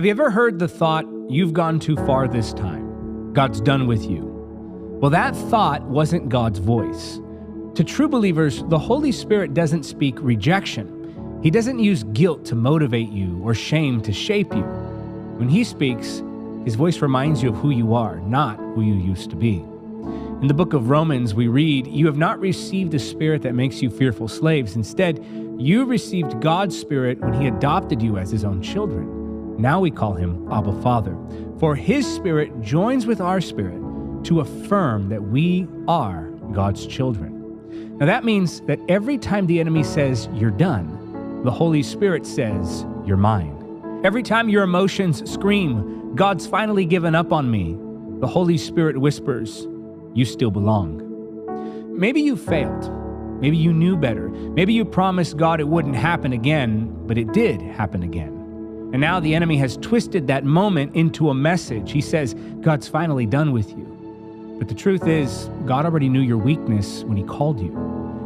Have you ever heard the thought, you've gone too far this time? God's done with you. Well, that thought wasn't God's voice. To true believers, the Holy Spirit doesn't speak rejection. He doesn't use guilt to motivate you or shame to shape you. When He speaks, His voice reminds you of who you are, not who you used to be. In the book of Romans, we read, "You have not received a spirit that makes you fearful slaves. Instead, you received God's Spirit when He adopted you as His own children. Now we call Him Abba Father. For His Spirit joins with our spirit to affirm that we are God's children." Now that means that every time the enemy says, "You're done," the Holy Spirit says, "You're mine." Every time your emotions scream, "God's finally given up on me," the Holy Spirit whispers, "You still belong." Maybe you failed. Maybe you knew better. Maybe you promised God it wouldn't happen again, but it did happen again. And now the enemy has twisted that moment into a message. He says, "God's finally done with you." But the truth is, God already knew your weakness when He called you.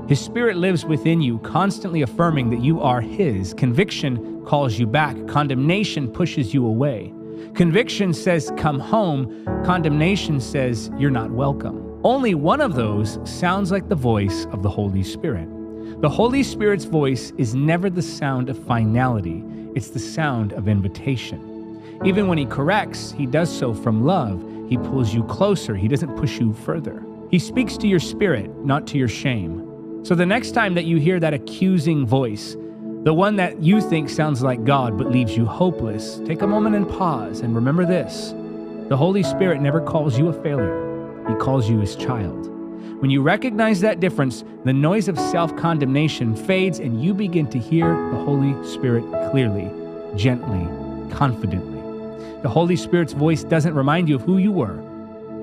His Spirit lives within you, constantly affirming that you are His. Conviction calls you back. Condemnation pushes you away. Conviction says, "Come home." Condemnation says, "You're not welcome." Only one of those sounds like the voice of the Holy Spirit. The Holy Spirit's voice is never the sound of finality. It's the sound of invitation. Even when He corrects, He does so from love. He pulls you closer. He doesn't push you further. He speaks to your spirit, not to your shame. So the next time that you hear that accusing voice, the one that you think sounds like God but leaves you hopeless, take a moment and pause and remember this. The Holy Spirit never calls you a failure. He calls you His child. When you recognize that difference, the noise of self-condemnation fades and you begin to hear the Holy Spirit clearly, gently, confidently. The Holy Spirit's voice doesn't remind you of who you were.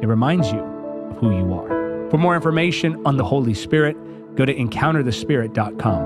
It reminds you of who you are. For more information on the Holy Spirit, go to encounterthespirit.com.